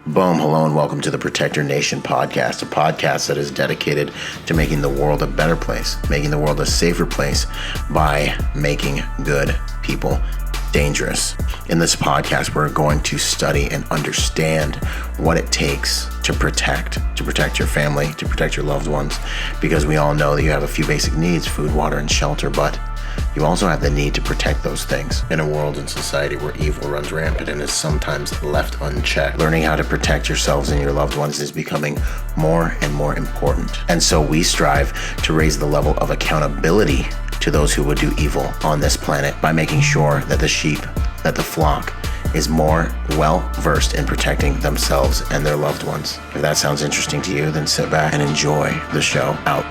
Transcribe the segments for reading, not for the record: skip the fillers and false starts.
Boom, hello, and welcome to the Protector Nation podcast, a podcast that is dedicated to making the world a better place, making the world a safer place by making good people dangerous. In this podcast, we're going to study and understand what it takes to protect your family, to protect your loved ones, because we all know that you have a few basic needs, food, water, and shelter, but you also have the need to protect those things. In a world and society where evil runs rampant and is sometimes left unchecked, learning how to protect yourselves and your loved ones is becoming more and more important. And so we strive to raise the level of accountability to those who would do evil on this planet by making sure that the sheep, that the flock, is more well-versed in protecting themselves and their loved ones. If that sounds interesting to you, then sit back and enjoy the show out.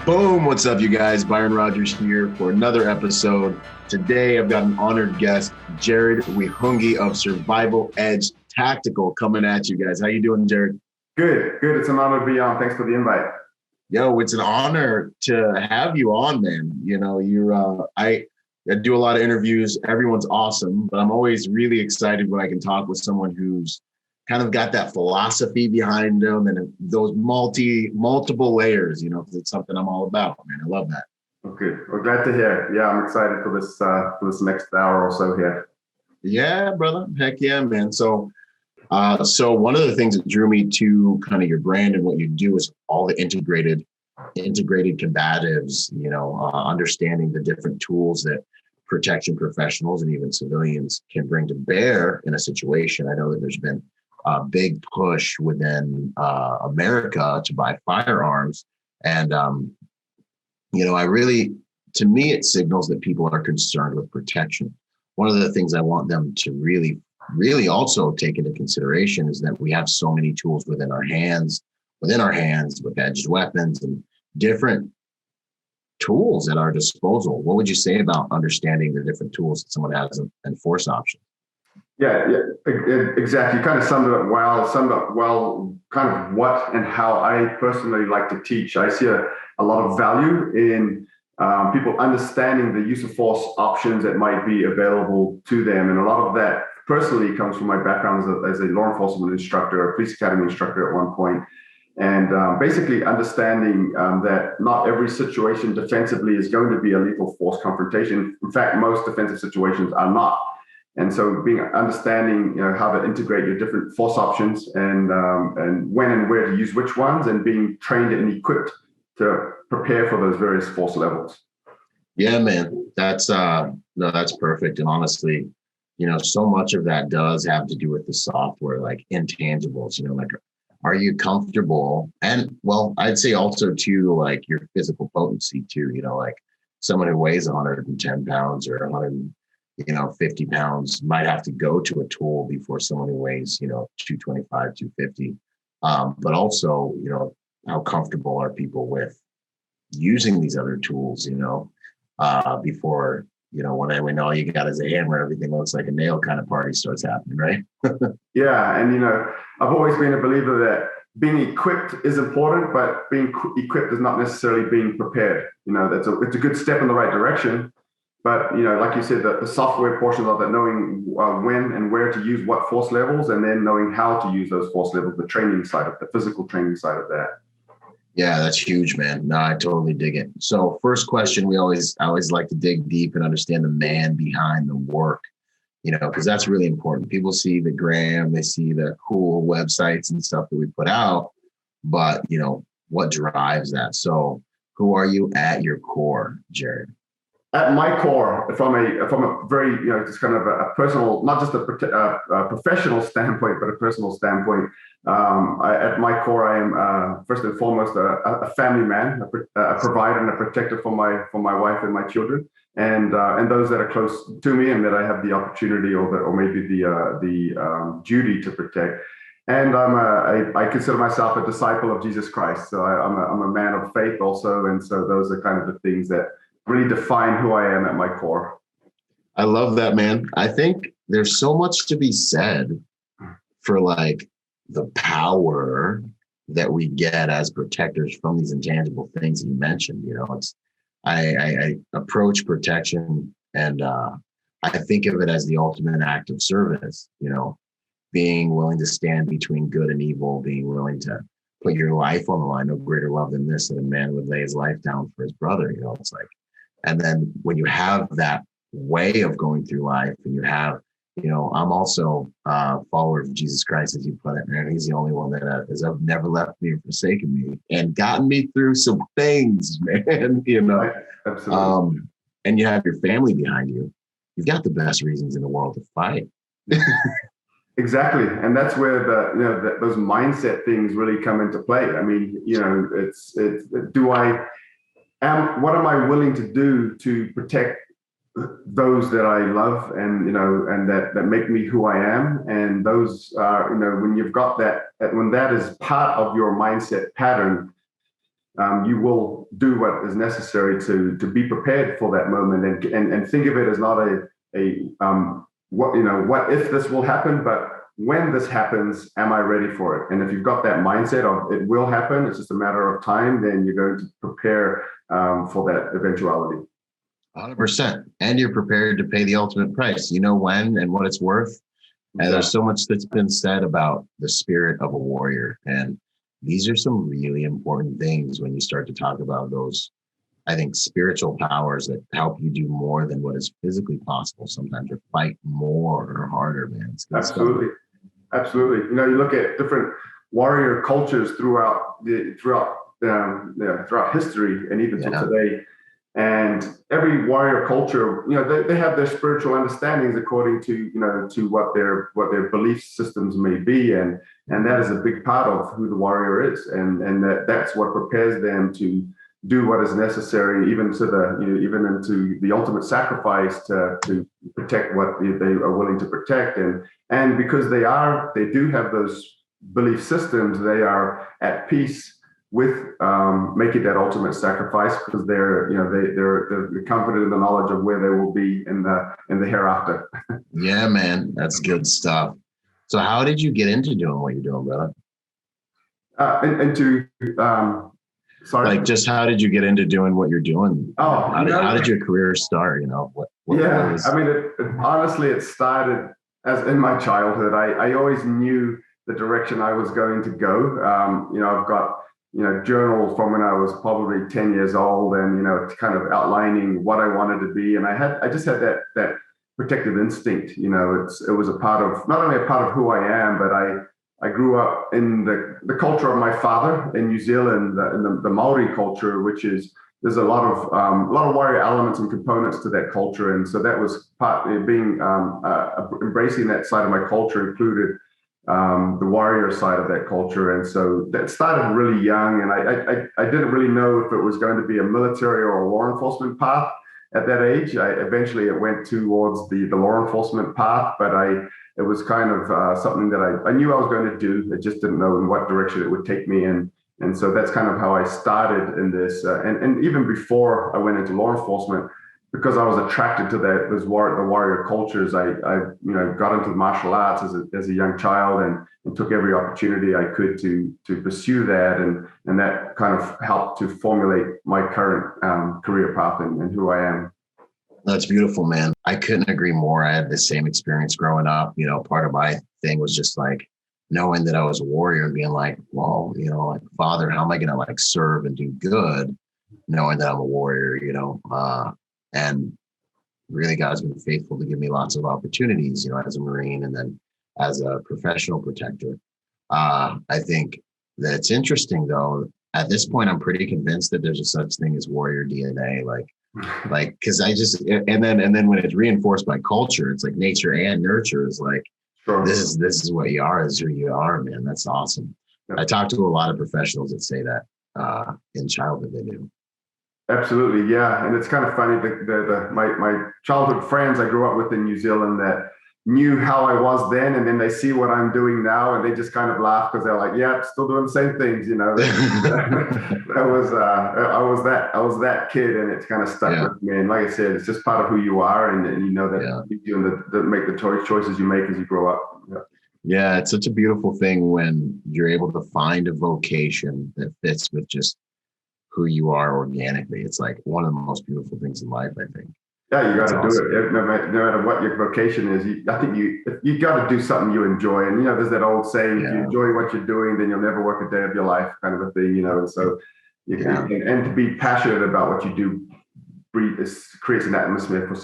Boom, what's up, you guys? Byron Rodgers here for another episode. Today, I've got an honored guest, Jared Wihongi of Survival Edge Tactical, coming at you guys. How you doing, Jared? Good. It's an honor to be on. Thanks for the invite. Yo, it's an honor to have you on, man. You know, I do a lot of interviews. Everyone's awesome, but I'm always really excited when I can talk with someone who's kind of got that philosophy behind them and those multiple layers, you know, because it's something I'm all about, man. I love that. Okay. Well, glad to hear. Yeah, I'm excited for this next hour or so here. Yeah, brother. Heck yeah, man. So one of the things that drew me to kind of your brand and what you do is all the integrated combatives, you know, understanding the different tools that protection professionals and even civilians can bring to bear in a situation. I know that there's been a big push within America to buy firearms. And, you know, to me, it signals that people are concerned with protection. One of the things I want them to really also take into consideration is that we have so many tools within our hands with edged weapons and different tools at our disposal. What would you say about understanding the different tools that someone has and force options? Yeah, exactly. You kind of summed it up well, kind of what and how I personally like to teach. I see a lot of value in people understanding the use of force options that might be available to them. And a lot of that personally comes from my background as a law enforcement instructor, a police academy instructor at one point. And basically understanding that not every situation defensively is going to be a lethal force confrontation. In fact, most defensive situations are not. And so understanding, you know, how to integrate your different force options and when and where to use which ones, and being trained and equipped to prepare for those various force levels. Yeah, man, that's perfect. And honestly, you know, so much of that does have to do with the software, like intangibles, you know, like, are you comfortable? And well, I'd say also too, like your physical potency too, you know, like someone who weighs 110 pounds or 150 pounds might have to go to a tool before someone who weighs, 225, 250. But also, you know, how comfortable are people with using these other tools, before, when all you got is a hammer, everything looks like a nail kind of party starts happening, right? Yeah. And, I've always been a believer that being equipped is important, but being equipped is not necessarily being prepared. It's a good step in the right direction. But, like you said, the software portions of that, knowing when and where to use what force levels, and then knowing how to use those force levels, the training side of the physical training side of that. Yeah, that's huge, man. No, I totally dig it. So first question, I always like to dig deep and understand the man behind the work, because that's really important. People see the gram, they see the cool websites and stuff that we put out, but, what drives that? So who are you at your core, Jared? At my core, from a very, just kind of a personal, not just a professional standpoint, but a personal standpoint, at my core, I am first and foremost a family man, a provider and a protector for my wife and my children, and those that are close to me and that I have the opportunity or maybe the duty to protect. And I consider myself a disciple of Jesus Christ. So I'm a man of faith also, and so those are kind of the things that really define who I am at my core. I love that, man. I think there's so much to be said for like the power that we get as protectors from these intangible things you mentioned. I approach protection and I think of it as the ultimate act of service. being willing to stand between good and evil, being willing to put your life on the line. No greater love than this, that a man would lay his life down for his brother. You know, it's like, and then when you have that way of going through life, and you have, you know, I'm also a follower of Jesus Christ, as you put it, man. He's the only one that has never left me or forsaken me and gotten me through some things, man, you know. Absolutely. And you have your family behind you. You've got the best reasons in the world to fight. Exactly, and that's where those mindset things really come into play. I mean, you know, what am I willing to do to protect those that I love, and you know, and that make me who I am, and those are, you know, when you've got that, when that is part of your mindset pattern, you will do what is necessary to be prepared for that moment, and think of it as not what if this will happen, but when this happens, am I ready for it? And if you've got that mindset of it will happen, it's just a matter of time, then you're going to prepare for that eventuality. 100%. And you're prepared to pay the ultimate price. You know when and what it's worth. And Exactly. there's so much that's been said about the spirit of a warrior. And these are some really important things when you start to talk about those, I think, spiritual powers that help you do more than what is physically possible sometimes, or fight more or harder, man. It's good Absolutely. stuff. Absolutely. You know, you look at different warrior cultures throughout history and even till today. And every warrior culture, you know, they have their spiritual understandings according to, you know, to what their belief systems may be, and that is a big part of who the warrior is, and that's what prepares them to do what is necessary, even into the ultimate sacrifice to protect what they are willing to protect, and because they do have those belief systems, they are at peace with making that ultimate sacrifice, because they're confident in the knowledge of where they will be in the hereafter. Yeah, man, that's good stuff. So how did you get into doing what you're doing, brother? Sorry. Like, just how did you get into doing what you're doing? How did your career start? You know, I mean, honestly, it started as in my childhood. I always knew the direction I was going to go. You know, I've got, you know, journals from when I was probably 10 years old, and, you know, kind of outlining what I wanted to be. And I just had that protective instinct. You know, it was not only a part of who I am, but I grew up in the culture of my father in New Zealand, in the Maori culture, which is, there's a lot of warrior elements and components to that culture. And so that was embracing that side of my culture included the warrior side of that culture. And so that started really young, and I didn't really know if it was going to be a military or a law enforcement path at that age. Eventually it went towards the law enforcement path, but it was kind of something that I knew I was going to do. I just didn't know in what direction it would take me. And so that's kind of how I started in this. And even before I went into law enforcement, because I was attracted to the warrior cultures, I got into martial arts as a young child, and took every opportunity I could to pursue that, and that kind of helped to formulate my current career path and who I am. That's beautiful, man. I couldn't agree more. I had the same experience growing up. You know, part of my thing was just like knowing that I was a warrior and being like, well, you know, like, Father, how am I going to like serve and do good, knowing that I'm a warrior, you know? And really, God's been faithful to give me lots of opportunities, you know, as a Marine and then as a professional protector. I think that it's interesting, though. At this point, I'm pretty convinced that there's a such thing as warrior DNA, like, because and then when it's reinforced by culture, it's like nature and nurture is like, sure, this is what you are, is who you are, man. That's awesome. Yeah. I talk to a lot of professionals that say that in childhood they do. Absolutely, yeah, and it's kind of funny. My childhood friends I grew up with in New Zealand that knew how I was then, and then they see what I'm doing now, and they just kind of laugh because they're like, "Yeah, still doing the same things," you know. I was that kid, and it's kind of stuck with me. And like I said, it's just part of who you are, and you know that you do make the choices you make as you grow up. Yeah, it's such a beautiful thing when you're able to find a vocation that fits with just who you are organically. It's like one of the most beautiful things in life, I think. Yeah, you got That's to do awesome. it. No matter what your vocation is. I think you got to do something you enjoy. And there's that old saying: if you enjoy what you're doing, then you'll never work a day of your life, kind of a thing. And so and to be passionate about what you do creates an atmosphere for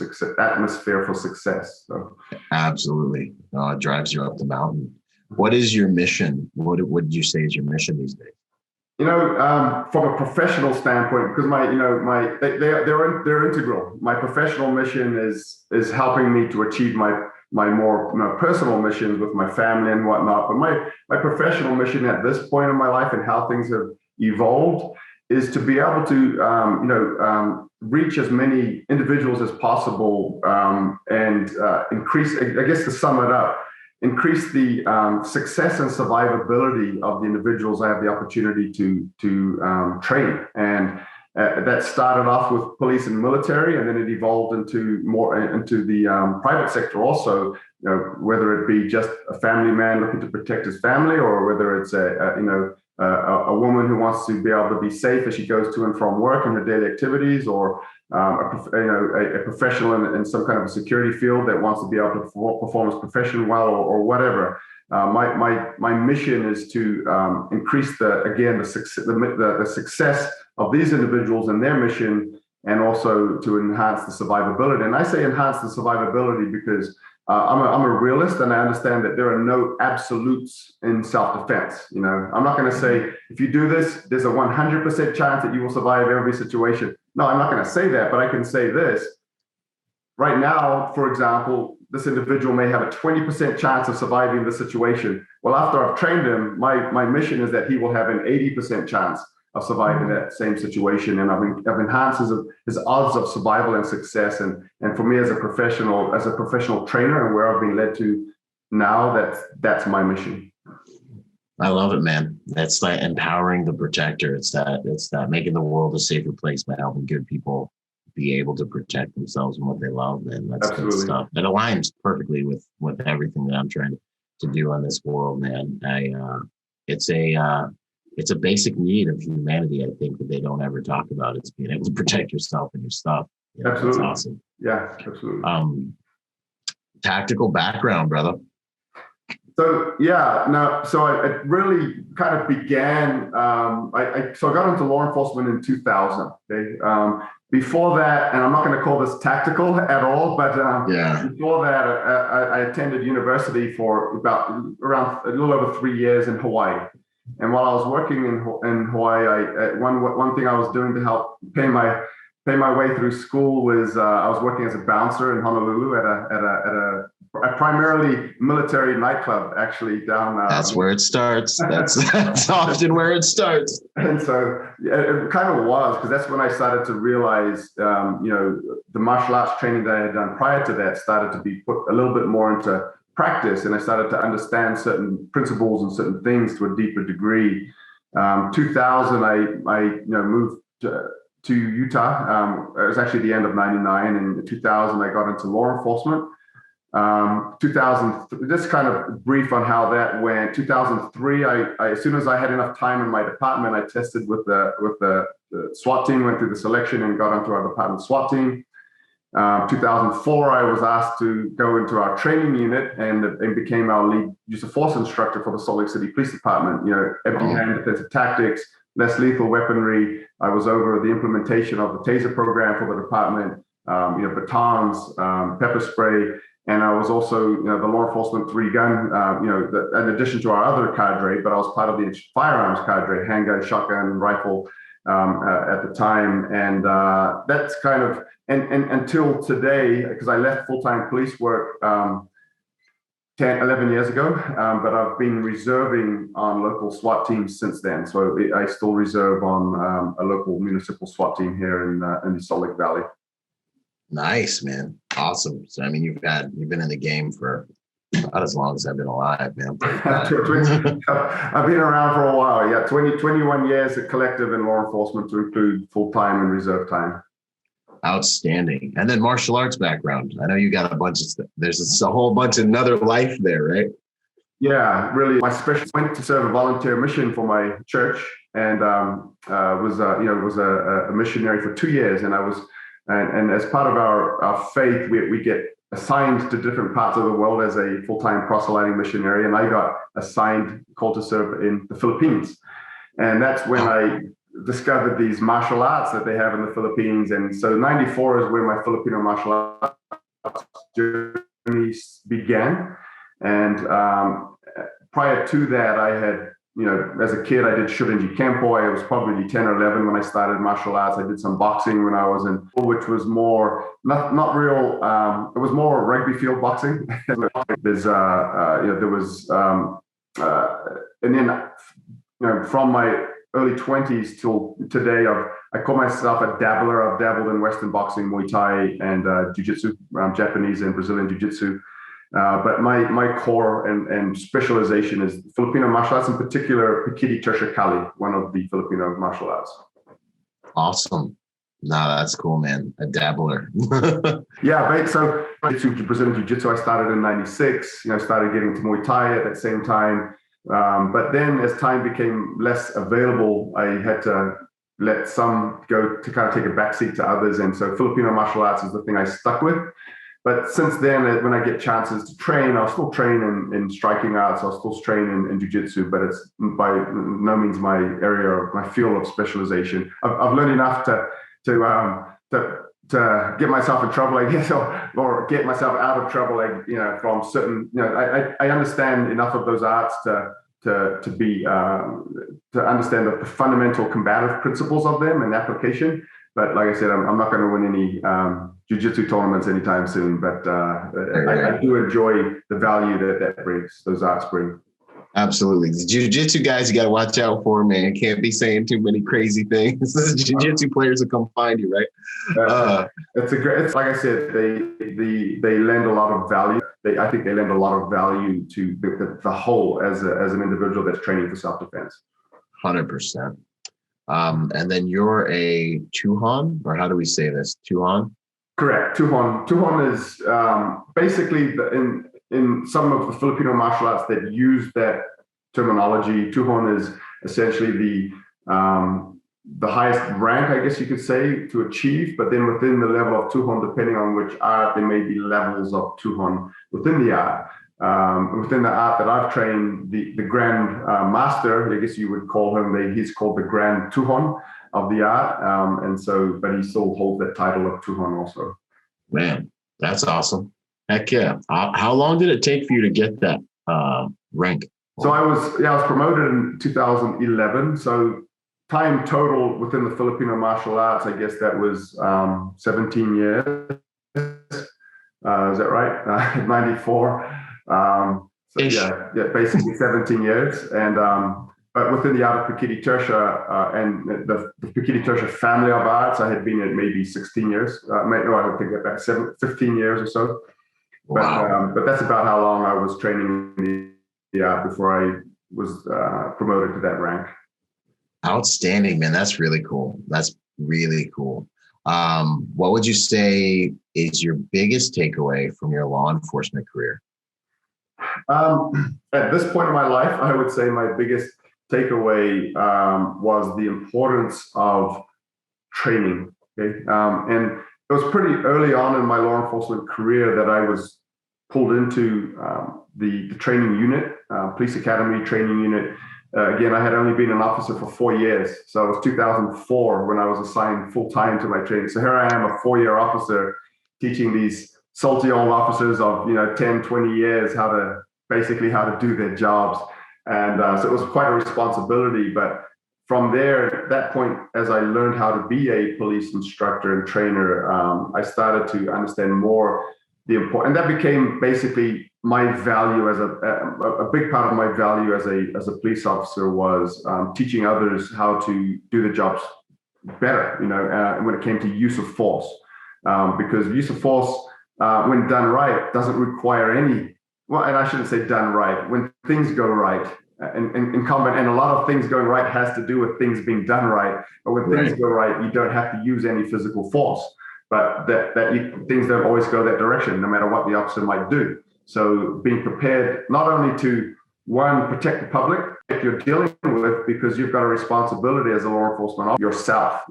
success. So Absolutely, it drives you up the mountain. What is your mission? What would you say is your mission these days? From a professional standpoint, because they're integral. My professional mission is helping me to achieve my more personal missions with my family and whatnot. But my professional mission at this point in my life and how things have evolved is to be able to reach as many individuals as possible and increase. I guess to sum it up, increase the success and survivability of the individuals I have the opportunity to train. And that started off with police and military, and then it evolved into the private sector also. Whether it be just a family man looking to protect his family, or whether it's a woman who wants to be able to be safe as she goes to and from work and her daily activities, or a professional in some kind of a security field that wants to be able to perform his profession well, or whatever. My mission is to increase the success of these individuals and their mission, and also to enhance the survivability. And I say enhance the survivability because I'm a realist, and I understand that there are no absolutes in self-defense. I'm not going to say, if you do this, there's a 100% chance that you will survive every situation. No, I'm not going to say that, but I can say this. Right now, for example, this individual may have a 20% chance of surviving the situation. Well, after I've trained him, my mission is that he will have an 80% chance of surviving that same situation, and I've enhanced his odds of survival and success. And for me, as a professional trainer, and where I've been led to now, that's my mission. I love it, man. That's like empowering the protector. It's that making the world a safer place by helping good people be able to protect themselves and what they love. Man, that's good stuff. It aligns perfectly with everything that I'm trying to do on this world, man. It's a basic need of humanity, I think, that they don't ever talk about. It's being able to protect yourself and your stuff. Absolutely. That's awesome. Yeah, absolutely. Tactical background, brother. So it really kind of began. I got into law enforcement in 2000. Okay. Before that, and I'm not going to call this tactical at all, but before that, I attended university for around a little over 3 years in Hawaii. And while I was working in Hawaii, one thing I was doing to help pay my way through school was I was working as a bouncer in Honolulu at a primarily military nightclub, actually down. That's where it starts. That's often where it starts. And so it kind of was, because that's when I started to realize, the martial arts training that I had done prior to that started to be put a little bit more into practice, and I started to understand certain principles and certain things to a deeper degree. 2000, I moved to Utah. It was actually the end of '99, and in 2000 I got into law enforcement. 2000, just kind of brief on how that went. 2003, I as soon as I had enough time in my department, I tested with the SWAT team, went through the selection and got onto our department SWAT team. 2004, I was asked to go into our training unit and became our lead use of force instructor for the Salt Lake City Police Department. Empty-hand defensive tactics, less lethal weaponry. I was over the implementation of the TASER program for the department, batons, pepper spray. And I was also, the law enforcement 3-gun, in addition to our other cadre, but I was part of the firearms cadre, handgun, shotgun, rifle at the time. And that's kind of, and until today, because I left full-time police work 11 years ago, but I've been reserving on local SWAT teams since then. So I still reserve on a local municipal SWAT team here in the Salt Lake Valley. Nice, man. Awesome. So, I mean, you've been in the game for about as long as I've been alive, man. I've been around for a while. Yeah. 21 years at collective in law enforcement, to include full-time and reserve time. Outstanding. And then martial arts background. I know you got a bunch of stuff. There's a whole bunch of another life there, right? Yeah, really. My specialist went to serve a volunteer mission for my church, and was a missionary for 2 years. And I was And as part of our faith, we get assigned to different parts of the world as a full-time proselyting missionary. And I got called to serve in the Philippines. And that's when I discovered these martial arts that they have in the Philippines. And so 94 is when my Filipino martial arts journey began. And prior to that, I had, as a kid, I did Shorinji Kempo. I was probably 10 or 11 when I started martial arts. I did some boxing when I was which was more, not real, it was more rugby field boxing. There's, there was, and then, from my early 20s till today, I call myself a dabbler. I've dabbled in Western boxing, Muay Thai, and Jiu-Jitsu, Japanese and Brazilian Jiu-Jitsu. But my core and specialization is Filipino martial arts, in particular, Pikiti Tertia Kali, one of the Filipino martial arts. Awesome. No, that's cool, man. A dabbler. Yeah, right. So Brazilian Jiu-Jitsu, I started in 96. I started getting to Muay Thai at that same time. But then as time became less available, I had to let some go to kind of take a backseat to others. And so Filipino martial arts is the thing I stuck with. But since then, when I get chances to train, I'll still train in striking arts. I'll still train in jiu-jitsu, but it's by no means my area or my field of specialization. I've learned enough to get myself in trouble, I guess, or get myself out of trouble, from certain. I understand enough of those arts to understand the fundamental combative principles of them and application. But like I said, I'm not going to win any jiu-jitsu tournaments anytime soon. But I do enjoy the value that brings, those arts bring. Absolutely. The jiu-jitsu guys, you got to watch out for, man. Can't be saying too many crazy things. Jiu-jitsu players will come find you, right? It's like I said, they lend a lot of value. I think they lend a lot of value to the whole as an individual that's training for self-defense. 100%. And then you're a Tuhon, or how do we say this? Tuhon? Correct. Tuhon. Tuhon is basically in some of the Filipino martial arts that use that terminology. Tuhon is essentially the highest rank, I guess you could say, to achieve. But then within the level of Tuhon, depending on which art, there may be levels of Tuhon within the art. Within the art that I've trained, the Grand Master, I guess you would call him, he's called the Grand Tuhon of the art. But he still holds that title of Tuhon also. Man, that's awesome. Heck yeah. How long did it take for you to get that rank? So I was promoted in 2011. So time total within the Filipino martial arts, I guess that was 17 years. Is that right? 94. Basically 17 years. And but within the art of Pikiti Tertia and the Pikiti Tertia family of arts, I had been at maybe 16 years. I don't think that back 15 years or so. Wow. But that's about how long I was training in the art before I was promoted to that rank. Outstanding, man. That's really cool. That's really cool. What would you say is your biggest takeaway from your law enforcement career? At this point in my life, I would say my biggest takeaway was the importance of training. Okay? And it was pretty early on in my law enforcement career that I was pulled into the training unit, police academy training unit. Again, I had only been an officer for 4 years. So it was 2004 when I was assigned full time to my training. So here I am, a 4-year officer, teaching these salty old officers of 10, 20 years how to do their jobs. And so it was quite a responsibility. But from there, at that point, as I learned how to be a police instructor and trainer, I started to understand more the importance, and that became basically my value as a big part of my value as a police officer was teaching others how to do the jobs better. When it came to use of force, because use of force, when done right, doesn't require any. Well, and I shouldn't say done right. When things go right, in combat, and a lot of things going right has to do with things being done right. But when things go right, you don't have to use any physical force. But things don't always go that direction, no matter what the officer might do. So being prepared not only to one, protect the public that you're dealing with, because you've got a responsibility as a law enforcement officer yourself,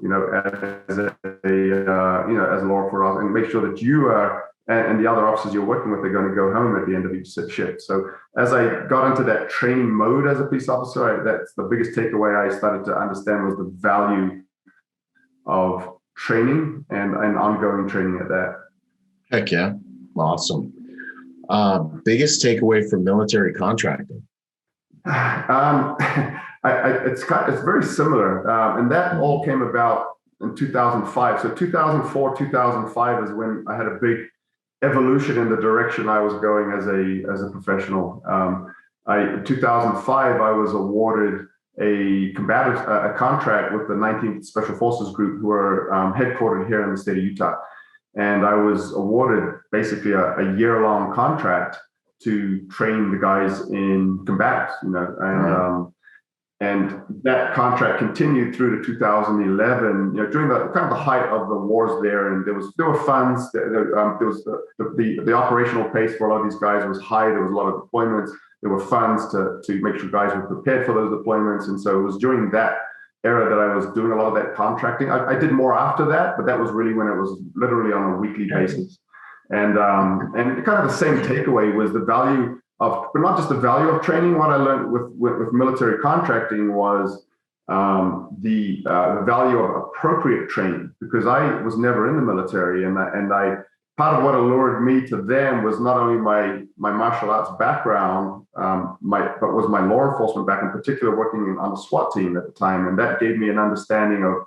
as a as a law enforcement officer, and make sure that you are and the other officers you're working with are going to go home at the end of each shift. So as I got into that training mode as a police officer, that's the biggest takeaway I started to understand was the value of training and ongoing training at that. Heck yeah. Awesome. Biggest takeaway from military contracting? It's very similar. And that all came about in 2005. So 2004, 2005 is when I had a big evolution in the direction I was going as a professional. In 2005, I was awarded a contract with the 19th Special Forces Group, who are headquartered here in the state of Utah. And I was awarded basically a year-long contract to train the guys in combatives, and that contract continued through to 2011. During the kind of the height of the wars there, and there were funds. There was the operational pace for a lot of these guys was high. There was a lot of deployments. There were funds to make sure guys were prepared for those deployments, and so it was during that era that I was doing a lot of that contracting. I did more after that, but that was really when it was literally on a weekly basis. And kind of the same takeaway was the value of, but not just the value of training. What I learned with military contracting was the value of appropriate training, because I was never in the military, and I part of what allured me to them was not only my martial arts background, but was my law enforcement background, in particular working on the SWAT team at the time, and that gave me an understanding of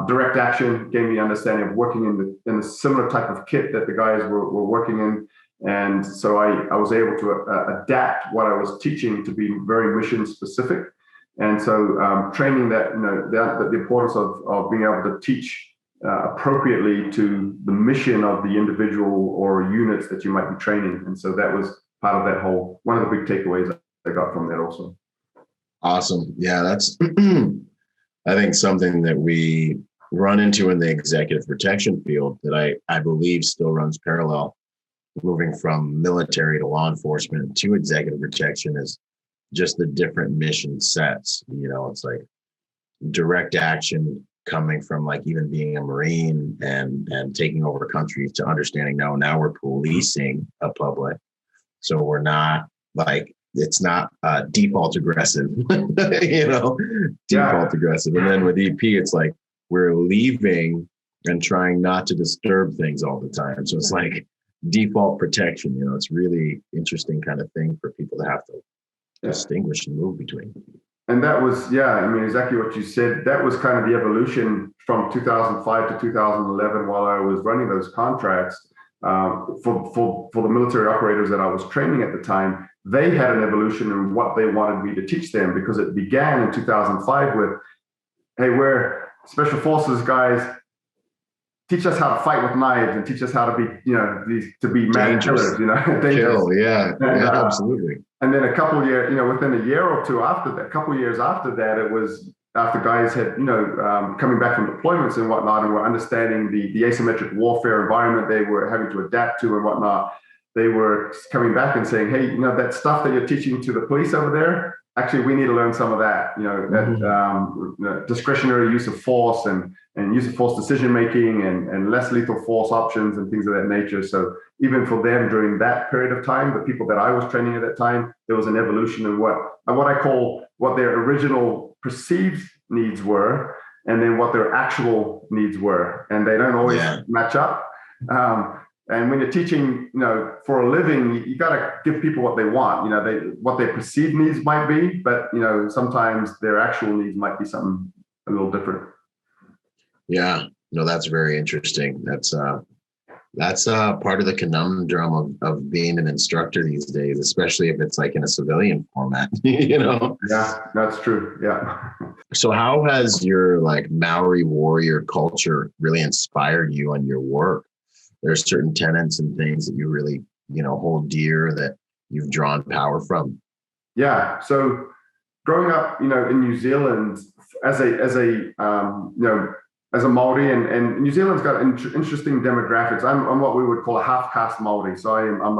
direct action, gave me an understanding of working in the similar type of kit that the guys were working in. And so I was able to adapt what I was teaching to be very mission specific. And so training that, the importance of being able to teach appropriately to the mission of the individual or units that you might be training. And so that was part of that whole, one of the big takeaways I got from that also. Awesome. Yeah, that's, I think, something that we run into in the executive protection field that I believe still runs parallel, moving from military to law enforcement to executive protection, is just the different mission sets. It's like direct action coming from like even being a Marine and taking over countries to understanding now we're policing a public. So we're not like, it's not default aggressive, default aggressive. And then with EP, it's like we're leaving and trying not to disturb things all the time. So it's like default protection. It's really interesting kind of thing for people to have to distinguish and move between. And that was, exactly what you said. That was kind of the evolution from 2005 to 2011 while I was running those contracts for the military operators that I was training at the time. They had an evolution in what they wanted me to teach them, because it began in 2005 with, hey, we're special forces guys, teach us how to fight with knives and teach us how to be mad killers, dangerous. Absolutely. And then a couple years, within a year or two after that, a couple years after that, it was after guys had, coming back from deployments and whatnot, and were understanding the asymmetric warfare environment they were having to adapt to and whatnot. They were coming back and saying, hey, that stuff that you're teaching to the police over there, actually, we need to learn some of that, that discretionary use of force and use of force decision-making and less lethal force options and things of that nature. So even for them during that period of time, the people that I was training at that time, there was an evolution in what I call what their original perceived needs were, and then what their actual needs were. And they don't always match up. And when you're teaching, for a living, you got to give people what they want. What their perceived needs might be, but sometimes their actual needs might be something a little different. Yeah, no, that's very interesting. That's part of the conundrum of being an instructor these days, especially if it's like in a civilian format. Yeah, that's true. Yeah. So how has your like Maori warrior culture really inspired you on your work? There's certain tenets and things that you really, hold dear that you've drawn power from. Yeah. So growing up, in New Zealand as a as a Maori, and New Zealand's got interesting demographics. I'm what we would call a half caste Maori. So I'm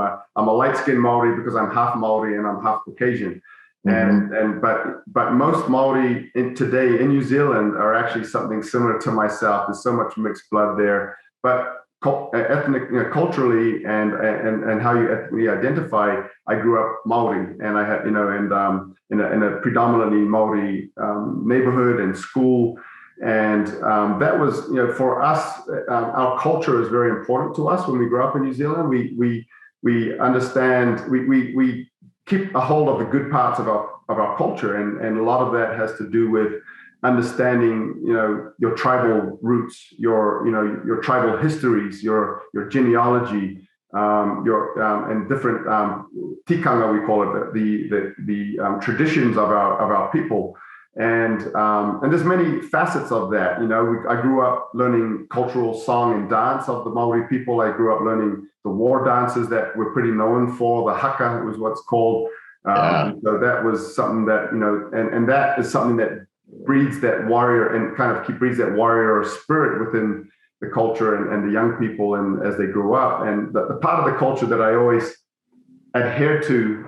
a light skinned Maori because I'm half Maori and I'm half Caucasian. But most Maori today in New Zealand are actually something similar to myself. There's so much mixed blood there, but ethnic, culturally, and how you ethnically identify. I grew up Maori, and I had, in a predominantly Maori neighborhood and school, and that was, for us, our culture is very important to us when we grow up in New Zealand. We understand, we keep a hold of the good parts of our culture, and a lot of that has to do with understanding, your tribal roots, your tribal histories, your genealogy, and different tikanga, we call it, the traditions of our people, and there's many facets of that. I grew up learning cultural song and dance of the Maori people. I grew up learning the war dances that we're pretty known for. The haka was what's called. So that was something that, and that is something that breeds that warrior and breeds that warrior spirit within the culture and the young people, and as they grow up. And the part of the culture that I always adhere to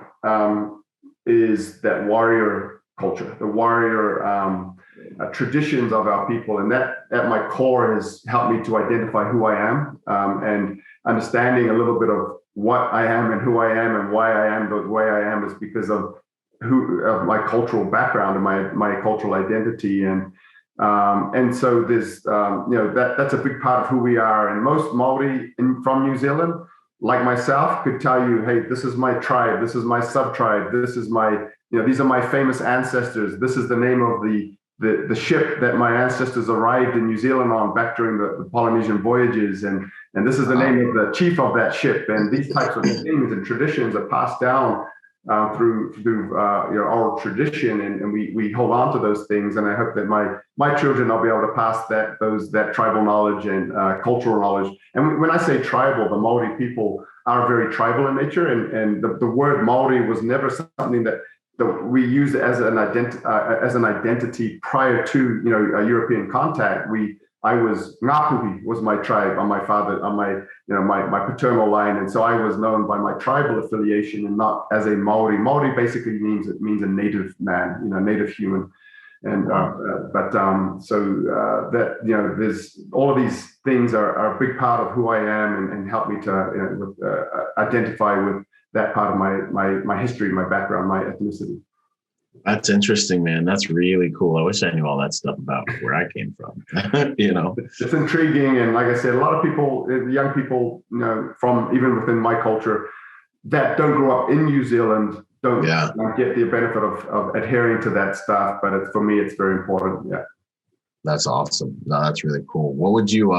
is that warrior culture, the warrior traditions of our people. And that at my core has helped me to identify who I am, and understanding a little bit of what I am and who I am and why I am the way I am is because of my cultural background and my cultural identity. And so there's, that's a big part of who we are. And most Maori from New Zealand, like myself, could tell you, hey, this is my tribe, this is my sub-tribe, this is my, these are my famous ancestors, this is the name of the ship that my ancestors arrived in New Zealand on back during the Polynesian voyages, and this is the name of the chief of that ship. And these types of things and traditions are passed down through oral tradition, and we hold on to those things. And I hope that my children, I'll be able to pass that tribal knowledge and cultural knowledge. And when I say tribal, the Maori people are very tribal in nature, and the word Maori was never something that we used as an identity prior to a European contact. I was Ngāpuhi was my tribe on my father, on my paternal line, and so I was known by my tribal affiliation and not as a Maori. Maori basically means a native man, native human, and there's all of these things are a big part of who I am, and help me to identify with that part of my history, my background, my ethnicity. That's interesting, man. That's really cool. I wish I knew all that stuff about where I came from. It's intriguing. And like I said, a lot of people, young people, from even within my culture that don't grow up in New Zealand, don't get the benefit of adhering to that stuff. But for me, it's very important. Yeah. That's awesome. No, that's really cool. What would you,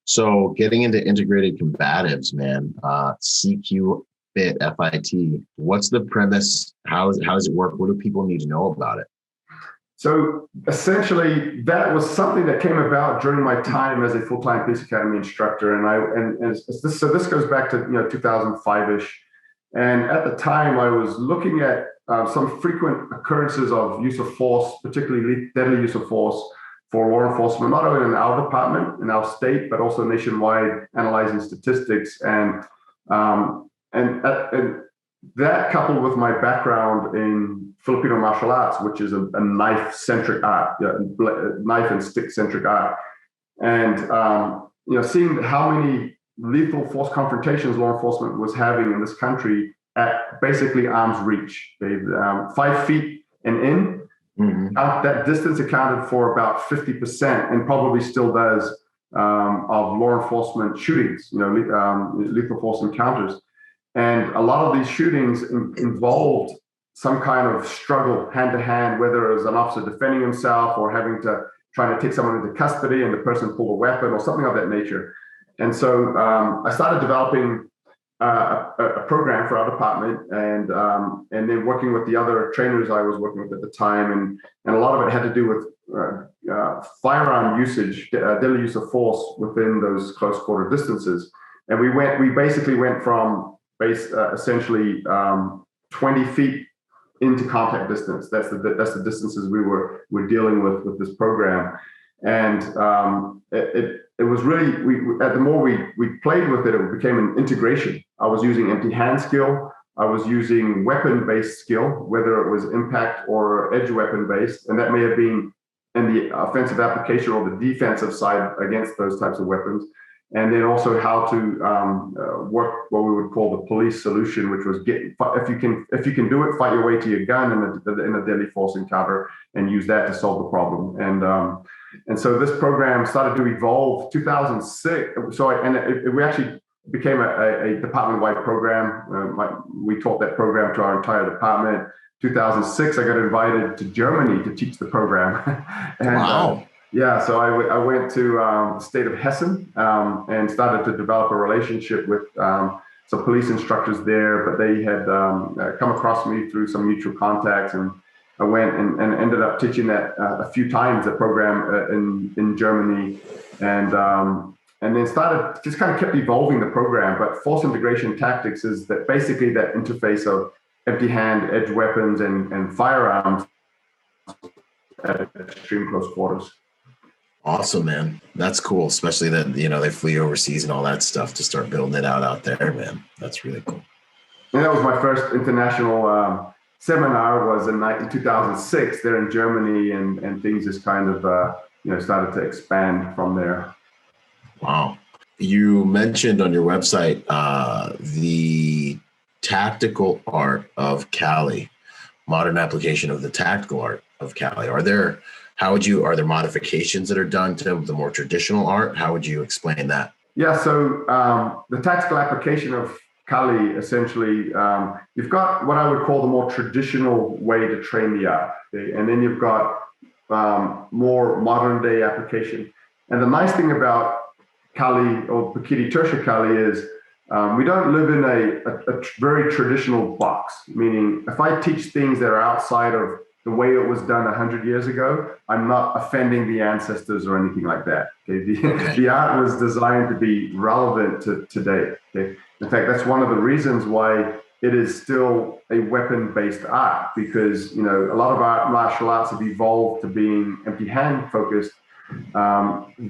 so getting into integrated combatives, man, CQ FIT, what's the premise? How does it work? What do people need to know about it? So essentially, that was something that came about during my time as a full-time police academy instructor, so this goes back to 2005-ish, and at the time I was looking at some frequent occurrences of use of force, particularly deadly use of force for law enforcement, not only in our department, in our state, but also nationwide, analyzing statistics. And that, coupled with my background in Filipino martial arts, which is a knife-centric art, knife and stick-centric art, and seeing how many lethal force confrontations law enforcement was having in this country at basically arm's reach, 5 feet and in. Mm-hmm. That distance accounted for about 50%, and probably still does, of law enforcement shootings, lethal force encounters. And a lot of these shootings involved some kind of struggle hand to hand, whether it was an officer defending himself or trying to take someone into custody and the person pulled a weapon or something of that nature. And so I started developing a program for our department, and then working with the other trainers I was working with at the time, and a lot of it had to do with firearm usage, deadly use of force within those close quarter distances. And we basically went from essentially 20 feet into contact distance. That's the distances we're dealing with this program. And it was really, the more we played with it, it became an integration. I was using empty hand skill. I was using weapon-based skill, whether it was impact or edge weapon-based, and that may have been in the offensive application or the defensive side against those types of weapons. And then also how to work what we would call the police solution, which was if you can do it, fight your way to your gun in a deadly force encounter and use that to solve the problem. And so this program started to evolve 2006. We actually became a department-wide program. We taught that program to our entire department. 2006, I got invited to Germany to teach the program. And, wow. Yeah, so I went to the state of Hessen and started to develop a relationship with some police instructors there, but they had come across me through some mutual contacts, and I went and ended up teaching that a few times, the program in Germany, and then started, just kind of kept evolving the program. But force integration tactics is that basically that interface of empty hand, edge weapons, and firearms at extreme close quarters. Awesome, man. That's cool. Especially that, they flew overseas and all that stuff to start building it out there, man. That's really cool. And that was my first international seminar, was in 2006 there in Germany, and things just kind of, started to expand from there. Wow. You mentioned on your website the tactical art of Kali, modern application of the tactical art of Kali. Are there modifications that are done to the more traditional art? How would you explain that? Yeah, so the tactical application of Kali, essentially, you've got what I would call the more traditional way to train the art, okay? And then you've got more modern day application. And the nice thing about Kali, or Pakiti Tertia Kali, is we don't live in a very traditional box, meaning if I teach things that are outside of the way it was done 100 years ago, I'm not offending the ancestors or anything like that. Okay? The art was designed to be relevant to today. Okay? In fact, that's one of the reasons why it is still a weapon-based art, because a lot of our martial arts have evolved to being empty hand focused.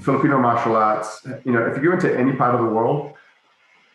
Filipino martial arts, if you go into any part of the world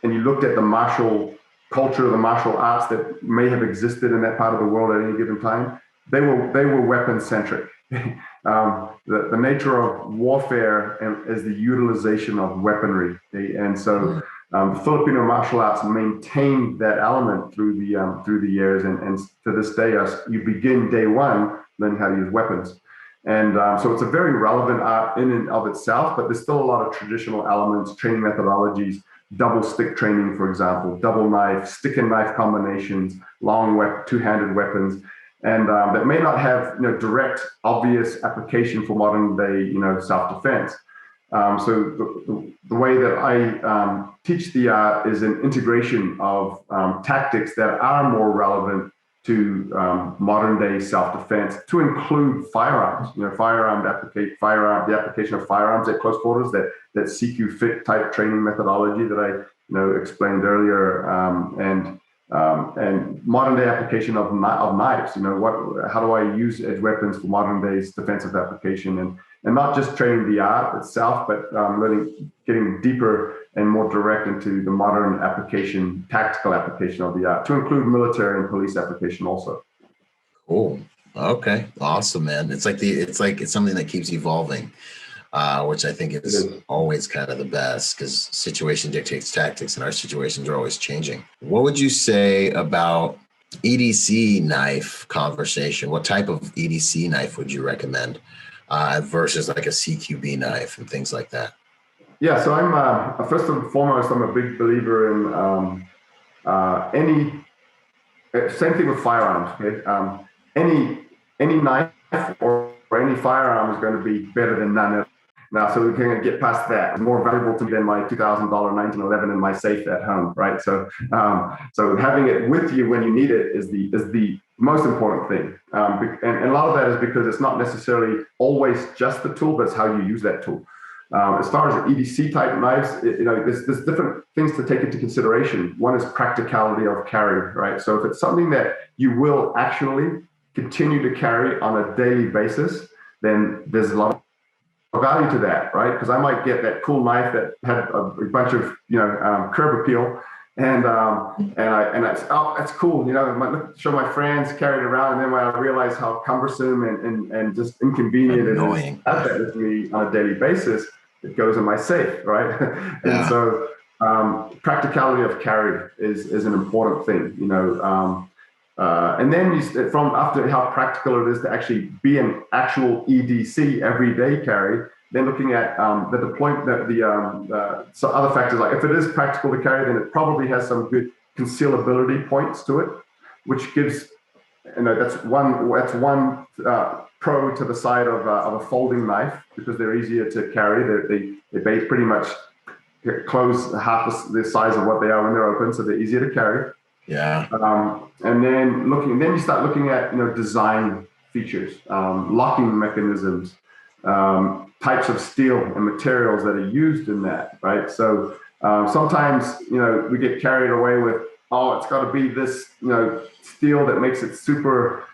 and you looked at the martial culture, the martial arts that may have existed in that part of the world at any given time, they were weapon centric. The nature of warfare is the utilization of weaponry, and so the Filipino martial arts maintained that element through the years, and to this day, you begin day one learning how to use weapons, and so it's a very relevant art in and of itself. But there's still a lot of traditional elements, training methodologies, double stick training, for example, double knife, stick and knife combinations, two-handed weapons. And that may not have direct, obvious application for modern day self-defense. So the way that I teach the art is an integration of tactics that are more relevant to modern day self-defense, to include firearms. The application of firearms at close quarters, that CQ fit type training methodology that I explained earlier, and modern day application of knives. How do I use edge weapons for modern day's defensive application, and not just training the art itself, but really getting deeper and more direct into the modern application, tactical application of the art, to include military and police application also. Cool. Okay. Awesome, man. It's something that keeps evolving, which I think is always kind of the best, because situation dictates tactics, and our situations are always changing. What would you say about EDC knife conversation? What type of EDC knife would you recommend versus like a CQB knife and things like that? Yeah, so I'm first and foremost, I'm a big believer in same thing with firearms. Okay? Any knife or any firearm is going to be better than none. Now, so we can get past that. It's more valuable to me than my $2,000 1911 in my safe at home, right? So having it with you when you need it is the most important thing. And a lot of that is because it's not necessarily always just the tool, but it's how you use that tool. As far as EDC type knives, there's different things to take into consideration. One is practicality of carry, right? So if it's something that you will actually continue to carry on a daily basis, then there's a lot value to that, right? Because I might get that cool knife that had a bunch of curb appeal, and that's cool. I might show my friends, carry it around, and then when I realize how cumbersome and just inconvenient Annoying. it is to have that with me on a daily basis, it goes in my safe, right? And so practicality of carry is an important thing, and then from after how practical it is to actually be an actual EDC everyday carry, then looking at the deployment, so other factors, like if it is practical to carry, then it probably has some good concealability points to it, which gives, that's one pro to the side of a folding knife, because they're easier to carry. They pretty much close half the size of what they are when they're open, so they're easier to carry. Yeah. And then you start looking at design features, locking mechanisms, types of steel and materials that are used in that, right? So sometimes we get carried away with, it's got to be this steel that makes it super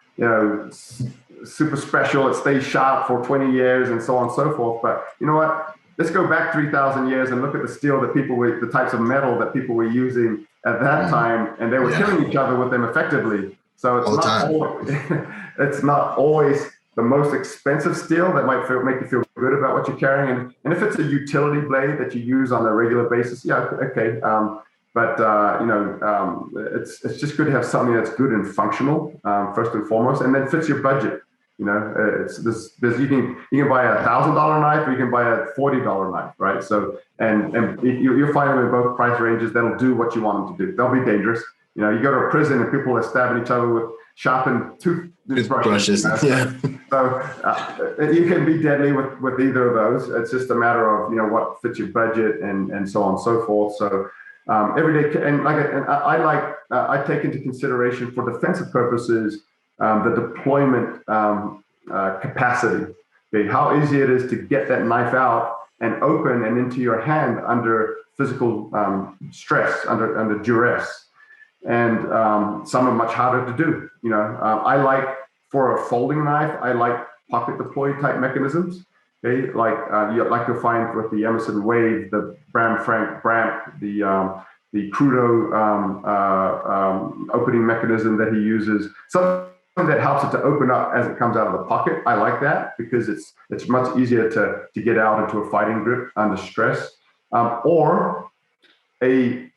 super special. It stays sharp for 20 years and so on and so forth. But you know what? Let's go back 3,000 years and look at the steel that the types of metal that people were using at that time, and they were killing each other with them effectively. So it's not always the most expensive steel that might make you feel good about what you're carrying. And if it's a utility blade that you use on a regular basis, okay. It's just good to have something that's good and functional, first and foremost, and then fits your budget. You can buy $1,000 knife, or you can buy a $40 knife, right? So, and you'll find them in both price ranges that'll do what you want them to do. They'll be dangerous. You go to a prison and people are stabbing each other with sharpened toothbrushes. Yeah. So you can be deadly with either of those. It's just a matter of what fits your budget and so on and so forth. So every day, I take into consideration for defensive purposes the deployment capacity. Okay, how easy it is to get that knife out and open and into your hand under physical stress, under duress. And some are much harder to do. I like, for a folding knife, I like pocket deploy type mechanisms. Okay, you'll find with the Emerson Wave, the Bram Frank Bramp, the Crudo opening mechanism that he uses. Something that helps it to open up as it comes out of the pocket. I like that because it's much easier to get out into a fighting grip under stress. Or a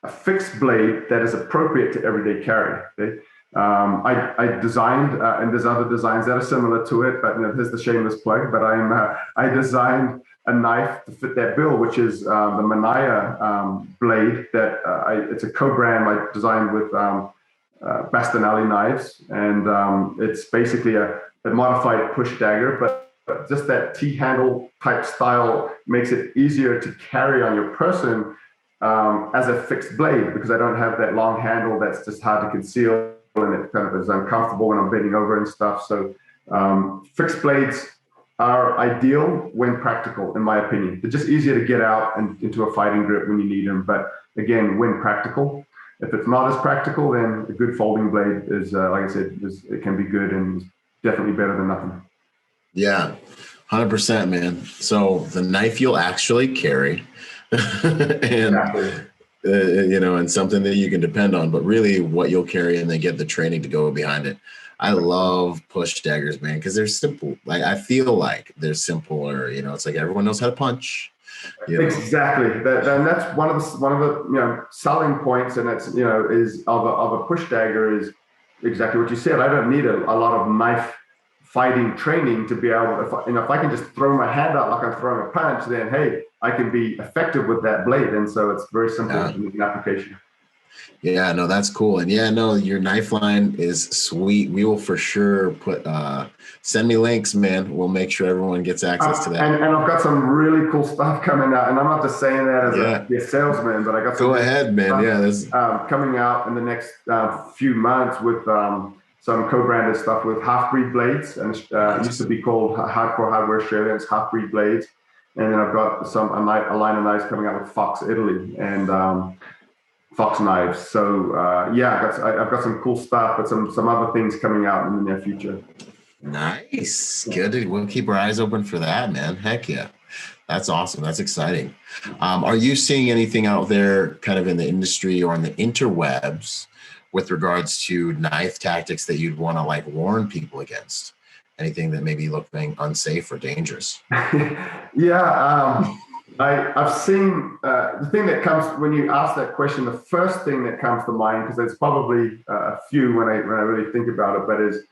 fixed blade that is appropriate to everyday carry. Okay? I designed, and there's other designs that are similar to it, but here's the shameless plug. But I designed a knife to fit that bill, which is the Manaya blade. It's a co-brand I designed with Bastinelli knives, and it's basically a modified push dagger, but just that T-handle type style makes it easier to carry on your person as a fixed blade, because I don't have that long handle that's just hard to conceal, and it kind of is uncomfortable when I'm bending over and stuff. So fixed blades are ideal when practical, in my opinion. They're just easier to get out and into a fighting grip when you need them. But again, when practical. If it's not as practical, then a good folding blade is, like I said, it can be good and definitely better than nothing. Yeah, 100%, man. So the knife you'll actually carry, and and something that you can depend on, but really what you'll carry, and then get the training to go behind it. I love push daggers, man, because they're simple. Like, I feel like they're simpler. It's like everyone knows how to punch. Exactly, and that's one of the selling points, and that's is of a push dagger is exactly what you said. I don't need a lot of knife fighting training to be able. If I can just throw my hand out like I'm throwing a punch, then hey, I can be effective with that blade, and so it's very simple in application. Yeah, no, that's cool. And your knife line is sweet. We will for sure send me links, man. We'll make sure everyone gets access to that. And I've got some really cool stuff coming out. And I'm not just saying that as a salesman, but I got some. Go ahead, man. Coming out in the next few months with some co-branded stuff with half-breed blades. And it used to be called Hardcore Hardware Australia. It's half-breed blades. And then I've got a line of knives coming out with Fox Italy and Fox knives. So I've got some cool stuff, but some other things coming out in the near future. Nice. Good. We'll keep our eyes open for that, man. Heck yeah. That's awesome. That's exciting. Are you seeing anything out there kind of in the industry or on the interwebs with regards to knife tactics that you'd want to like warn people against? Anything that maybe looking unsafe or dangerous? Yeah, I've seen the thing that comes when you ask that question. The first thing that comes to mind, because there's probably a few when I really think about it, but is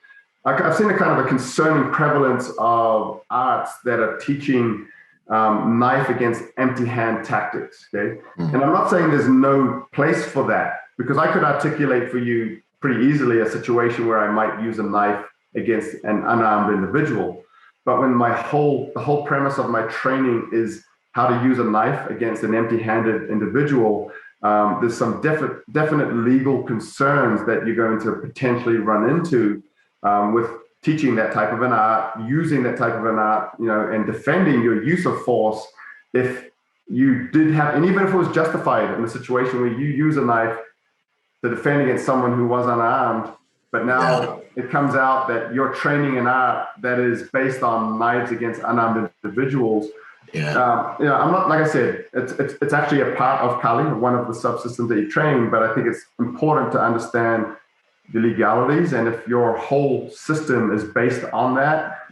I've seen a kind of a concerning prevalence of arts that are teaching knife against empty hand tactics. Okay, and I'm not saying there's no place for that, because I could articulate for you pretty easily a situation where I might use a knife against an unarmed individual. But when the whole premise of my training is how to use a knife against an empty-handed individual, there's some definite legal concerns that you're going to potentially run into with teaching that type of an art, using that type of an art, and defending your use of force. If you did have, and even if it was justified in the situation where you use a knife to defend against someone who was unarmed, but now it comes out that you're training an art that is based on knives against unarmed individuals. I'm not, like I said, it's actually a part of Kali, one of the subsystems that you train, but I think it's important to understand the legalities. And if your whole system is based on that,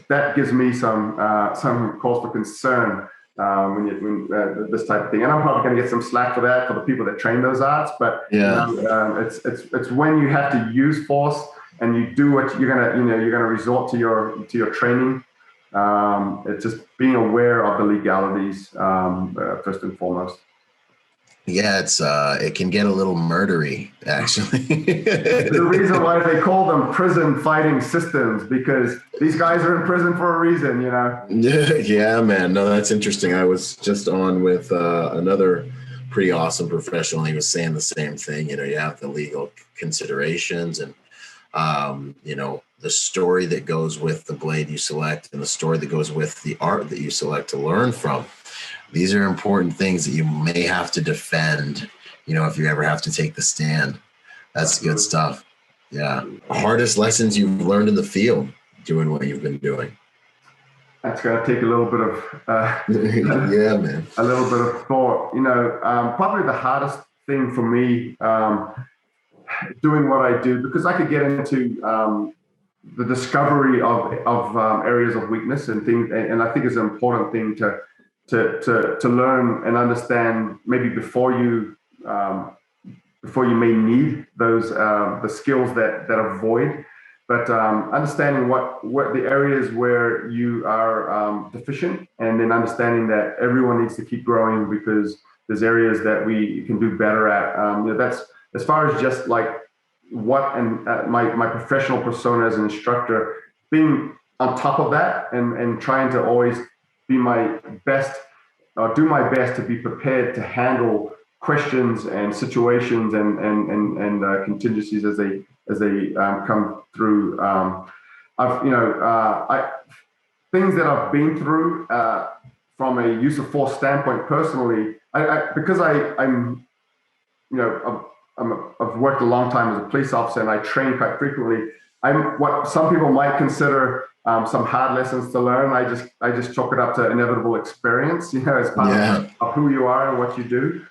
that gives me some cause for concern when this type of thing. And I'm probably going to get some slack for that for the people that train those arts, but it's when you have to use force and you do what you're gonna resort to your training. It's just being aware of the legalities first and foremost. Yeah, it can get a little murdery, actually. The reason why they call them prison fighting systems, because these guys are in prison for a reason, Yeah, man. No, that's interesting. I was just on with another pretty awesome professional. He was saying the same thing. You have the legal considerations and, the story that goes with the blade you select and the story that goes with the art that you select to learn from. These are important things that you may have to defend, if you ever have to take the stand. That's good stuff. Yeah. Hardest lessons you've learned in the field doing what you've been doing. That's going to take a little bit of yeah, man. A little bit of thought. Probably the hardest thing for me doing what I do, because I could get into the discovery of areas of weakness and things, and I think it's an important thing to learn and understand maybe before you may need those the skills that are void, but understanding what the areas where you are deficient, and then understanding that everyone needs to keep growing because there's areas that we can do better at. That's as far as just like what and my professional persona as an instructor, being on top of that and trying to always be my best, do my best to be prepared to handle questions and situations and contingencies as they come through. Things that I've been through from a use of force standpoint personally, because I've worked a long time as a police officer and I train quite frequently. I'm what some people might consider some hard lessons to learn. I just chalk it up to inevitable experience, as part of who you are and what you do.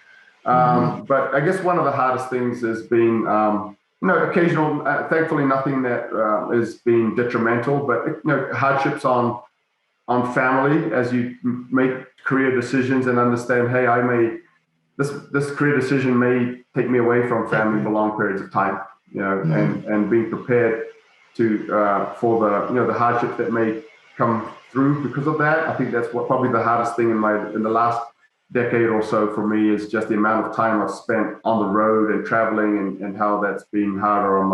But I guess one of the hardest things has been, occasional, thankfully nothing that is being detrimental, but hardships on family as you make career decisions and understand, hey, this career decision may take me away from family for long periods of time, and being prepared to for the hardships that may come through because of that. I think that's what probably the hardest thing in the last decade or so for me is just the amount of time I've spent on the road and traveling and how that's been harder on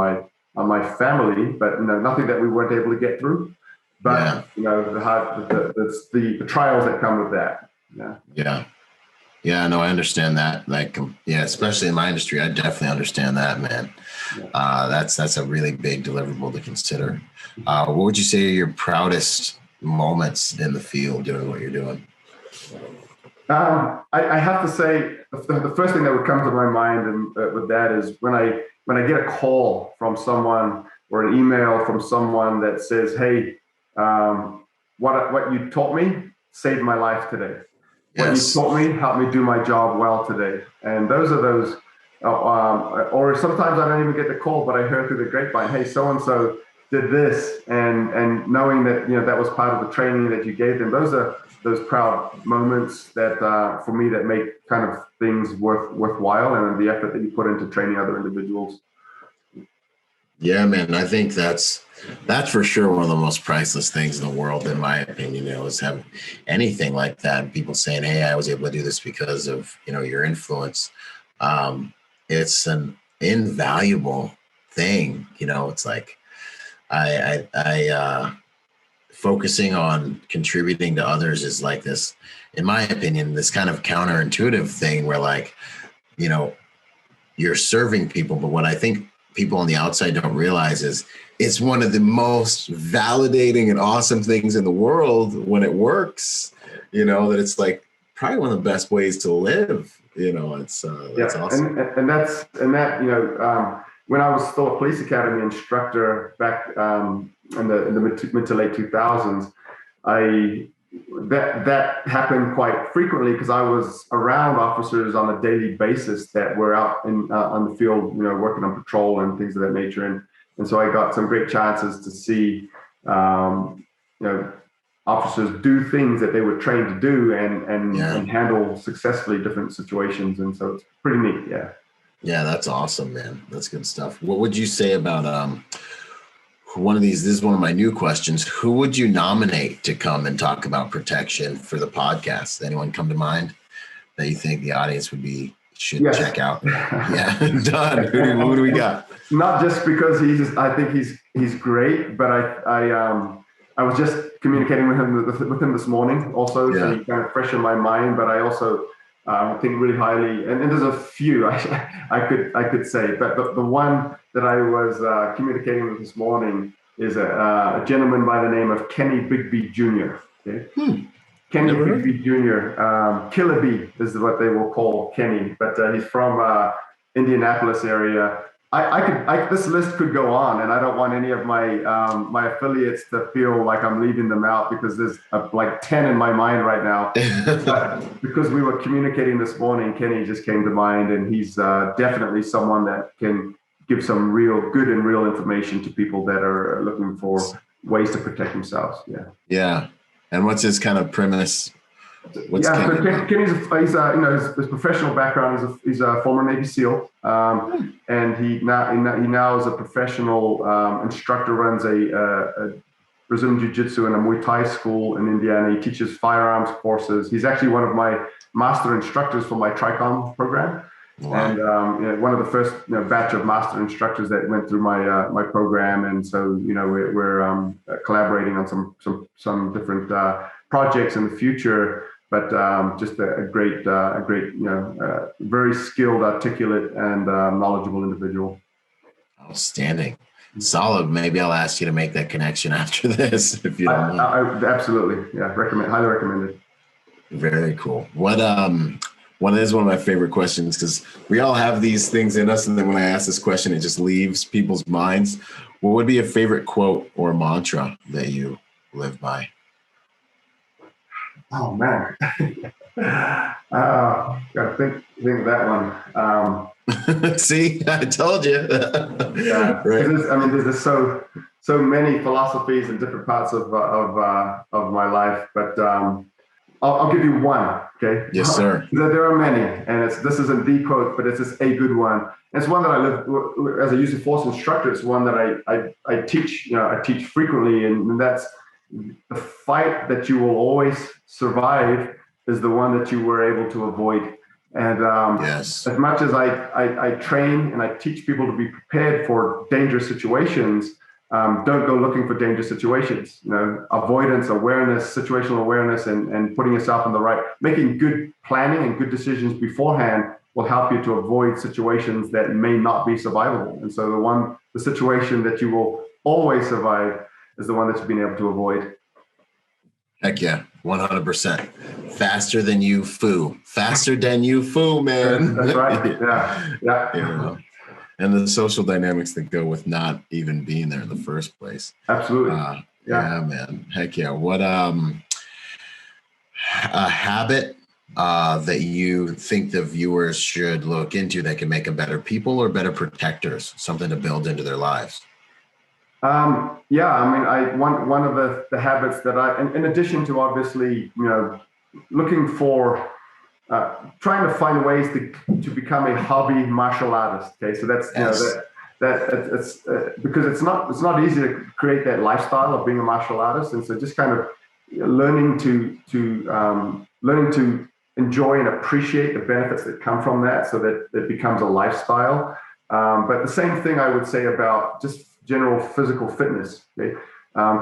my family, but nothing that we weren't able to get through. But the trials that come with that. Yeah, no, I understand that. Like, especially in my industry, I definitely understand that, man. That's a really big deliverable to consider. What would you say are your proudest moments in the field doing what you're doing? I have to say the first thing that would come to my mind and with that is when I get a call from someone or an email from someone that says, hey, what you taught me saved my life today. What you taught me helped me do my job well today. And those are those, or sometimes I don't even get the call, but I heard through the grapevine, hey, so-and-so did this, and knowing that, that was part of the training that you gave them. Those are those proud moments that, for me, that make kind of things worthwhile, and the effort that you put into training other individuals. Yeah, man, I think that's for sure one of the most priceless things in the world, in my opinion, is having anything like that. People saying, hey, I was able to do this because of, your influence. It's an invaluable thing. It's like I focusing on contributing to others is like this, in my opinion, this kind of counterintuitive thing where, like, you're serving people. But what I think people on the outside don't realize is it's one of the most validating and awesome things in the world when it works, that it's like probably one of the best ways to live. It's that's awesome. And that when I was still a police academy instructor back in the mid to late 2000s, that happened quite frequently because I was around officers on a daily basis that were out on the field, working on patrol and things of that nature. And so I got some great chances to see, officers do things that they were trained to do and handle successfully different situations. And so it's pretty neat. Yeah. Yeah, that's awesome, man. That's good stuff. What would you say about one of these? This is one of my new questions. Who would you nominate to come and talk about protection for the podcast? Anyone come to mind that you think the audience should check out? Yeah, done. Who do we got? Not just because I think he's great, but I was just communicating with him this morning also, so he kind of fresh in my mind. But I also think really highly, and there's a few I could say, but the one that I was communicating with this morning is a gentleman by the name of Kenny Bigby Jr. Okay? Kenny Bigby Jr. Killer B is what they will call Kenny, but he's from Indianapolis area. This list could go on, and I don't want any of my affiliates to feel like I'm leaving them out because there's like 10 in my mind right now. But because we were communicating this morning, Kenny just came to mind, and he's definitely someone that can give some real information to people that are looking for ways to protect themselves. Yeah. Yeah. And what's his kind of premise? Kenny's his professional background he's a former Navy SEAL, and he now is a professional instructor, runs a Brazilian Jiu-Jitsu and a Muay Thai school in Indiana. He teaches firearms courses. He's actually one of my master instructors for my TRICOM program. Wow. And one of the first batch of master instructors that went through my program, and so we're collaborating on some different projects in the future. But just a great, very skilled, articulate, and knowledgeable individual. Outstanding. Solid. Maybe I'll ask you to make that connection after this, if you don't mind. Absolutely. Yeah. Highly recommended. Very cool. One is one of my favorite questions, because we all have these things in us, and then when I ask this question, it just leaves people's minds. What would be a favorite quote or mantra that you live by? Oh man, gotta think of that one. See, I told you. Yeah, right. There's so many philosophies in different parts of my life, but I'll give you one. Okay. Yes, sir. There are many, and this isn't the quote, but it's just a good one. And it's one that I live as a use of force instructor. It's one that I teach. I teach frequently, and that's: the fight that you will always survive is the one that you were able to avoid. And as much as I train and I teach people to be prepared for dangerous situations, don't go looking for dangerous situations. Avoidance, awareness, situational awareness, and putting yourself in making good planning and good decisions beforehand will help you to avoid situations that may not be survivable. And so the situation that you will always survive is the one that you've been able to avoid. Heck yeah, 100%. Faster than you foo. Faster than you foo, man. That's right. Yeah. And the social dynamics that go with not even being there in the first place. Absolutely. Yeah, man. Heck yeah. What a habit that you think the viewers should look into that can make them better people or better protectors, something to build into their lives? Yeah, I mean, one of the habits that in addition to obviously, looking for, trying to find ways to become a hobby martial artist. Okay, so that's it's because it's not easy to create that lifestyle of being a martial artist, and so just kind of learning to enjoy and appreciate the benefits that come from that, so that it becomes a lifestyle. But the same thing I would say about just general physical fitness. Okay?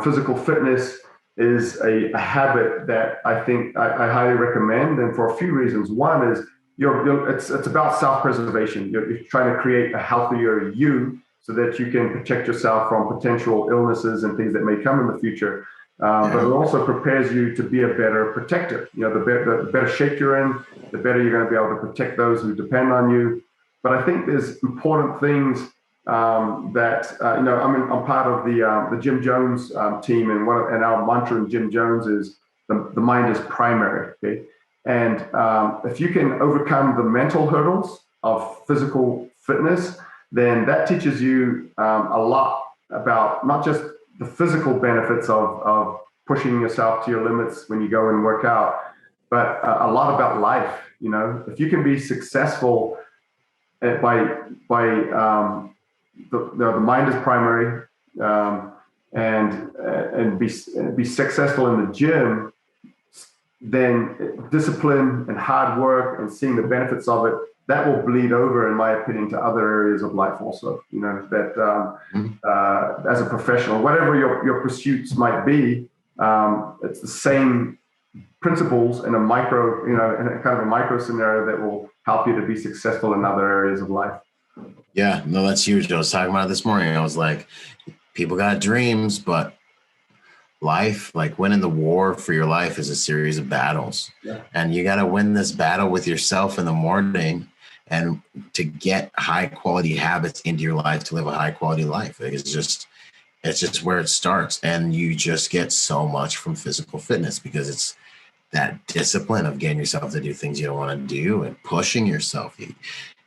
Physical fitness is a habit that I think I highly recommend, and for a few reasons. One is it's about self-preservation. You're trying to create a healthier you so that you can protect yourself from potential illnesses and things that may come in the future. But it also prepares you to be a better protector. The better shape you're in, the better you're going to be able to protect those who depend on you. But I think there's important things that I'm part of the Jim Jones team, and our mantra in Jim Jones is the mind is primary. Okay, and if you can overcome the mental hurdles of physical fitness, then that teaches you a lot about not just the physical benefits of pushing yourself to your limits when you go and work out, but a lot about life. If you can be successful by the mind is primary, and be successful in the gym, then discipline and hard work and seeing the benefits of it, that will bleed over, in my opinion, to other areas of life also. As a professional, whatever your pursuits might be, it's the same principles in a micro, in a kind of a micro scenario that will help you to be successful in other areas of life. Yeah, no, that's huge. I was talking about it this morning. I was like, people got dreams, but life, like winning the war for your life, is a series of battles. Yeah. And you got to win this battle with yourself in the morning, and to get high quality habits into your life, to live a high quality life. Like it's just where it starts. And you just get so much from physical fitness, because it's that discipline of getting yourself to do things you don't want to do and pushing yourself.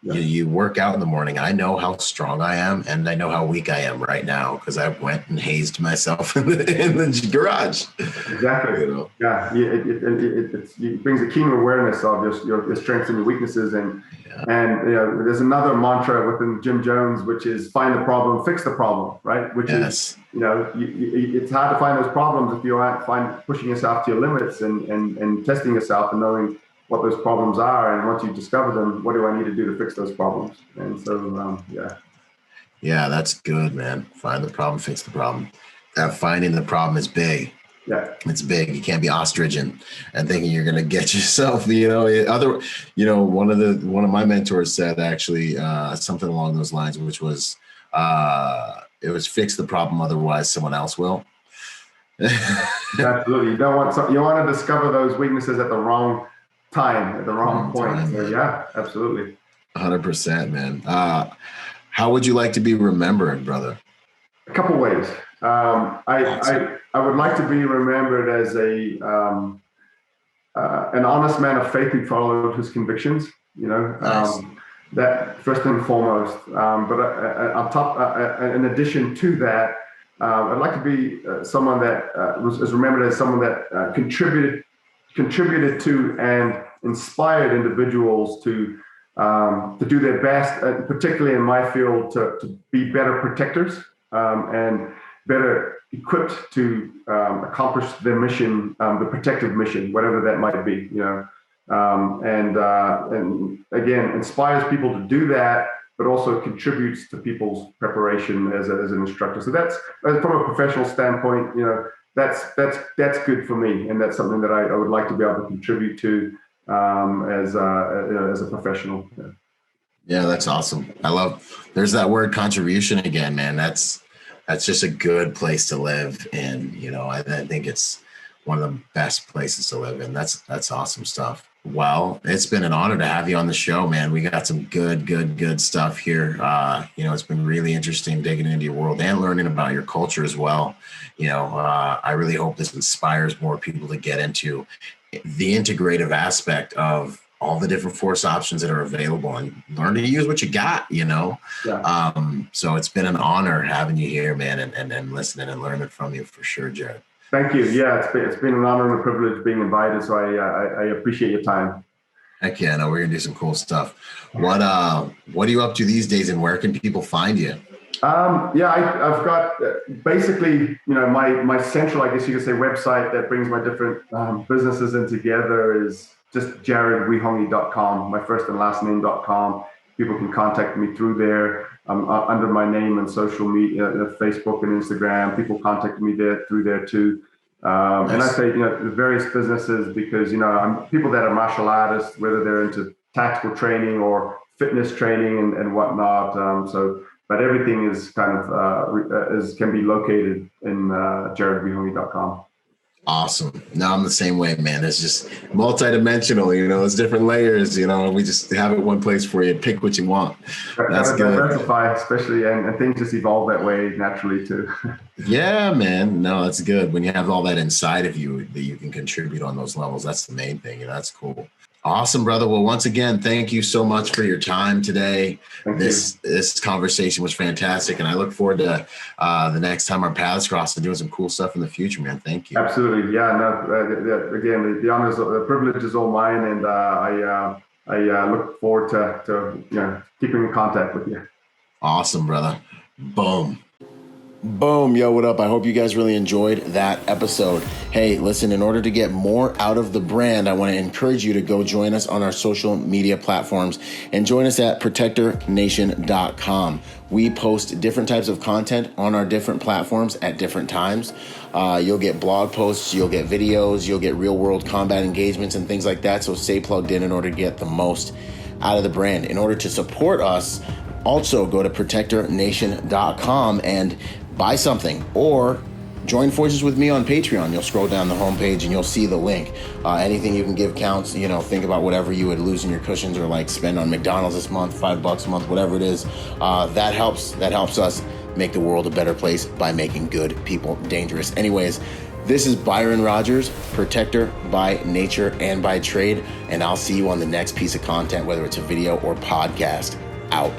You work out in the morning. I know how strong I am, and I know how weak I am right now, because I went and hazed myself in the garage. Exactly. Yeah. It brings a keen awareness of your strengths and your weaknesses, and there's another mantra within Jim Jones, which is find the problem, fix the problem, right? Which is it's hard to find those problems if you aren't pushing yourself to your limits and testing yourself and knowing what those problems are, and once you discover them, what do I need to do to fix those problems? And so, yeah, that's good, man. Find the problem, fix the problem. That finding the problem is big. Yeah, it's big. You can't be ostrich and thinking you're going to get yourself. One of my mentors said actually something along those lines, which was it was fix the problem, otherwise someone else will. Absolutely. You want to discover those weaknesses at the wrong time, at the wrong point. So yeah, absolutely. 100%, man. How would you like to be remembered, brother? A couple ways. I would like to be remembered as an honest man of faith who followed his convictions. Nice. That first and foremost. But on top, in addition to that, I'd like to be someone that is remembered as someone that contributed to and inspired individuals to do their best, particularly in my field, to be better protectors and better equipped to accomplish their mission, the protective mission, whatever that might be. And again, inspires people to do that, but also contributes to people's preparation as an instructor. So that's from a professional standpoint. That's good for me, and that's something that I would like to be able to contribute to as a professional. Yeah, that's awesome. There's that word contribution again, man. That's just a good place to live in. I think it's one of the best places to live in. That's awesome stuff. Well, it's been an honor to have you on the show, man. We got some good stuff here. It's been really interesting digging into your world and learning about your culture as well. I really hope this inspires more people to get into the integrative aspect of all the different force options that are available and learn to use what you got, Yeah. So it's been an honor having you here, man, and listening and learning from you for sure, Jared. Thank you. Yeah, it's been an honor and a privilege being invited. So I appreciate your time. Heck yeah, no, we're gonna do some cool stuff. What are you up to these days, and where can people find you? I've got basically, my central, I guess you could say, website that brings my different businesses in together is just jaredwihongi.com, my first and last name.com. People can contact me through there. Under my name and social media, Facebook and Instagram. People contact me through there too. Nice. And I say, the various businesses, because, I'm people that are martial artists, whether they're into tactical training or fitness training and whatnot. But everything is kind of can be located in jaredwihongi.com. Awesome. No, I'm the same way, man. It's just multidimensional, it's different layers, we just have it one place for you. Pick what you want. That's good. Diversify, especially, and things just evolve that way naturally too. Yeah, man. No, that's good. When you have all that inside of you that you can contribute on those levels, that's the main thing. That's cool. Awesome, brother. Well, once again, thank you so much for your time today. This conversation was fantastic, and I look forward to the next time our paths cross and doing some cool stuff in the future, man. Thank you. Absolutely. Yeah. No. Again, the honors, the privilege is all mine, and I look forward to keeping in contact with you. Awesome, brother. Boom. Yo, what up? I hope you guys really enjoyed that episode. Hey, listen, in order to get more out of the brand, I want to encourage you to go join us on our social media platforms and join us at protectornation.com. We post different types of content on our different platforms at different times. You'll get blog posts, you'll get videos, you'll get real world combat engagements and things like that. So stay plugged in order to get the most out of the brand. In order to support us, also go to protectornation.com and buy something, or join forces with me on Patreon. You'll scroll down the homepage and you'll see the link. Anything you can give counts. Think about whatever you would lose in your cushions or like spend on McDonald's this month, $5 a month, whatever it is. That helps us make the world a better place by making good people dangerous. Anyways, this is Byron Rodgers, protector by nature and by trade, and I'll see you on the next piece of content, whether it's a video or podcast. Out.